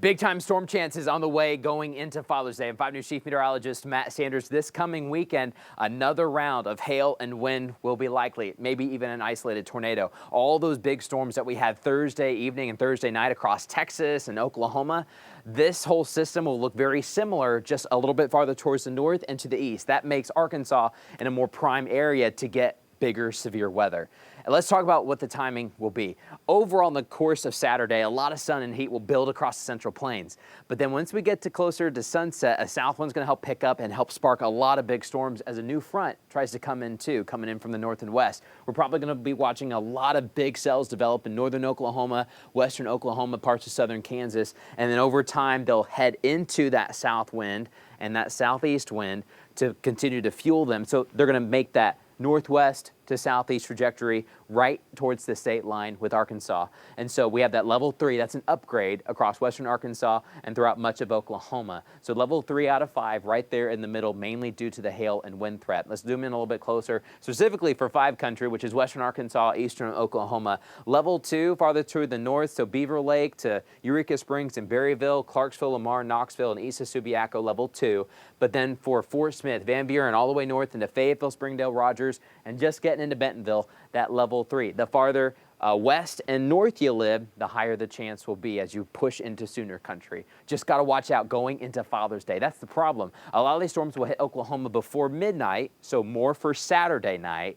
Big time storm chances on the way going into Father's Day. And 5 News Chief Meteorologist Matt Sanders, this coming weekend, another round of hail and wind will be likely, maybe even an isolated tornado. All those big storms that we had Thursday evening and Thursday night across Texas and Oklahoma, this whole system will look very similar, just a little bit farther towards the north and to the east. That makes Arkansas in a more prime area to get bigger severe weather. And let's talk about what the timing will be. Overall, in the course of Saturday, a lot of sun and heat will build across the Central Plains. But then once we get to closer to sunset, a south wind's going to help pick up and help spark a lot of big storms as a new front tries to come in too, coming in from the north and west. We're probably going to be watching a lot of big cells develop in northern Oklahoma, western Oklahoma, parts of southern Kansas. And then over time, they'll head into that south wind and that southeast wind to continue to fuel them. So they're going to make that northwest to southeast trajectory right towards the state line with Arkansas. And so we have that level 3, that's an upgrade across western Arkansas and throughout much of Oklahoma. So level 3 out of 5 right there in the middle, mainly due to the hail and wind threat. Let's zoom in a little bit closer, specifically for 5 country, which is western Arkansas, eastern Oklahoma. Level 2 farther to the north, so Beaver Lake to Eureka Springs and Berryville, Clarksville, Lamar, Knoxville, and east of Subiaco, level 2. But then for Fort Smith, Van Buren, all the way north into Fayetteville, Springdale, Rogers, and just getting into Bentonville, that level 3. The farther west and north you live, the higher the chance will be as you push into Sooner country. Just got to watch out going into Father's Day. That's the problem. A lot of these storms will hit Oklahoma before midnight, so more for Saturday night,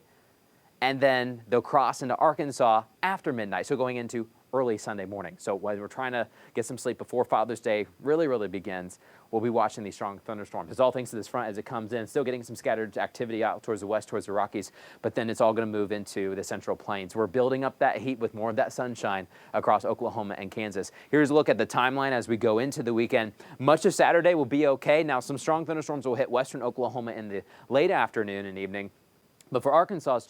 and then they'll cross into Arkansas after midnight, so going into early Sunday morning. So when we're trying to get some sleep before Father's Day really begins, we'll be watching these strong thunderstorms. It's all thanks to this front as it comes in, still getting some scattered activity out towards the west, towards the Rockies, but then it's all going to move into the Central Plains. We're building up that heat with more of that sunshine across Oklahoma and Kansas. Here's a look at the timeline as we go into the weekend. Much of Saturday will be okay. Now, some strong thunderstorms will hit western Oklahoma in the late afternoon and evening, but for Arkansas's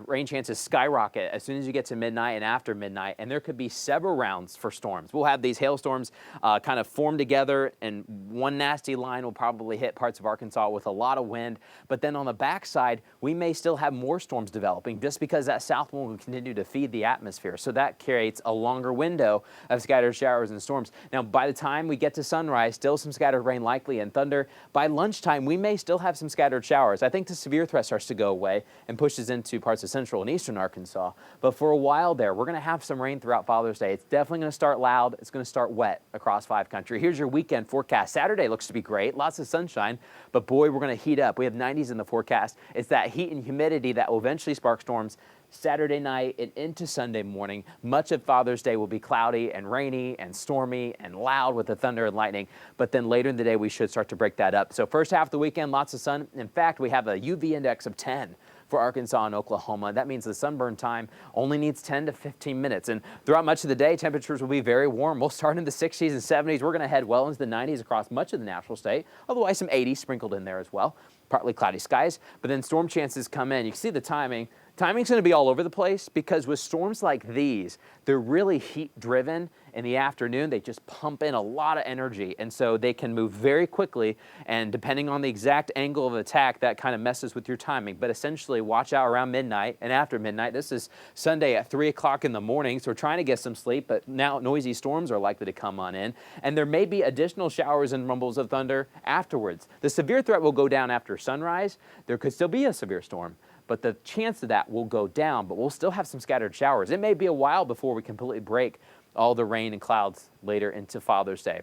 rain chances skyrocket as soon as you get to midnight and after midnight, and there could be several rounds for storms. We'll have these hailstorms kind of form together, and one nasty line will probably hit parts of Arkansas with a lot of wind. But then on the backside, we may still have more storms developing just because that south wind will continue to feed the atmosphere. So that creates a longer window of scattered showers and storms. Now, by the time we get to sunrise, still some scattered rain likely and thunder. By lunchtime, we may still have some scattered showers. I think the severe threat starts to go away and pushes into parts of central and eastern Arkansas. But for a while there, we're going to have some rain throughout Father's Day. It's definitely going to start loud. It's going to start wet across 5 country. Here's your weekend forecast. Saturday looks to be great. Lots of sunshine, but boy, we're going to heat up. We have 90s in the forecast. It's that heat and humidity that will eventually spark storms Saturday night and into Sunday morning. Much of Father's Day will be cloudy and rainy and stormy and loud with the thunder and lightning, but then later in the day we should start to break that up. So first half of the weekend, lots of sun. In fact, we have a UV index of 10 for Arkansas and Oklahoma. That means the sunburn time only needs 10 to 15 minutes. And throughout much of the day, temperatures will be very warm. We'll start in the 60s and 70s. We're going to head well into the 90s across much of the natural state, otherwise some 80s sprinkled in there as well. Partly cloudy skies, but then storm chances come in. You can see the timing. Timing's going to be all over the place because with storms like these, they're really heat driven. In the afternoon, they just pump in a lot of energy, and so they can move very quickly, and depending on the exact angle of attack, that kind of messes with your timing. But essentially, watch out around midnight and after midnight. This is Sunday at 3 o'clock in the morning, so we're trying to get some sleep, but now noisy storms are likely to come on in, and there may be additional showers and rumbles of thunder afterwards. The severe threat will go down after sunrise. There could still be a severe storm, but the chance of that will go down, but we'll still have some scattered showers. It may be a while before we completely break all the rain and clouds later into Father's Day.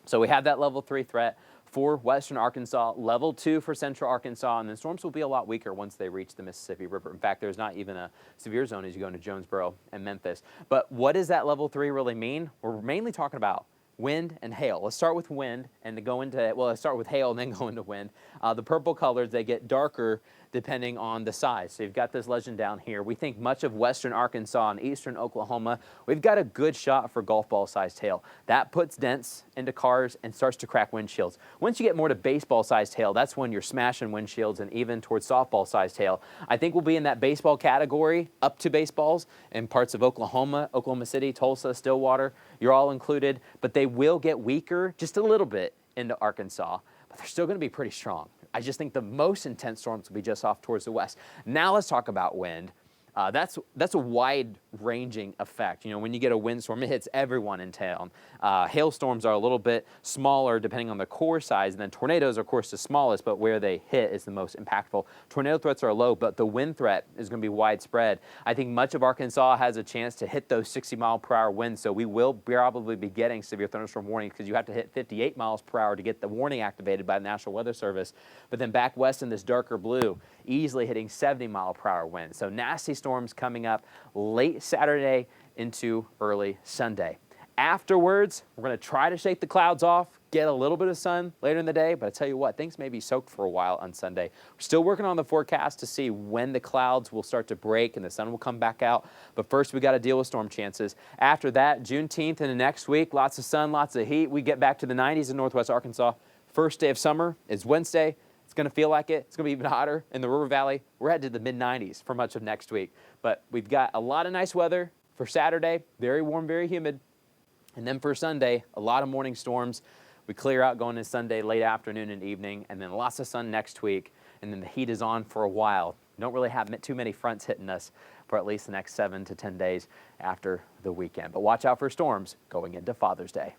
So we have that level 3 threat for western Arkansas, level 2 for central Arkansas, and then storms will be a lot weaker once they reach the Mississippi River. In fact, there's not even a severe zone as you go into Jonesboro and Memphis. But what does that level 3 really mean? We're mainly talking about wind and hail. Let's start with wind and go into, well, let's start with hail and then go into wind. The purple colors, they get darker depending on the size. So you've got this legend down here. We think much of western Arkansas and eastern Oklahoma, we've got a good shot for golf ball sized hail. That puts dents into cars and starts to crack windshields. Once you get more to baseball sized hail, that's when you're smashing windshields and even towards softball sized hail. I think we'll be in that baseball category up to baseballs in parts of Oklahoma, Oklahoma City, Tulsa, Stillwater. You're all included, but they will get weaker just a little bit into Arkansas, but they're still going to be pretty strong. I just think the most intense storms will be just off towards the west. Now let's talk about wind. That's a wide ranging effect. You know, when you get a windstorm, it hits everyone in town. Hailstorms are a little bit smaller depending on the core size, and then tornadoes are, of course, the smallest, but where they hit is the most impactful. Tornado threats are low, but the wind threat is going to be widespread. I think much of Arkansas has a chance to hit those 60-mile-per-hour winds, so we will probably be getting severe thunderstorm warnings because you have to hit 58 miles per hour to get the warning activated by the National Weather Service. But then back west in this darker blue, easily hitting 70-mile-per-hour winds. So nasty storms coming up late Saturday into early Sunday. Afterwards, we're going to try to shake the clouds off, get a little bit of sun later in the day, but I tell you what, things may be soaked for a while on Sunday. We're still working on the forecast to see when the clouds will start to break and the sun will come back out. But first, we got to deal with storm chances. After that, Juneteenth and the next week, lots of sun, lots of heat. We get back to the 90s in northwest Arkansas. First day of summer is Wednesday. It's going to feel like it. It's going to be even hotter in the River Valley. We're headed to the mid-90s for much of next week. But we've got a lot of nice weather for Saturday. Very warm, very humid. And then for Sunday, a lot of morning storms. We clear out going into Sunday, late afternoon and evening, and then lots of sun next week. And then the heat is on for a while. We don't really have too many fronts hitting us for at least the next 7 to 10 days after the weekend. But watch out for storms going into Father's Day.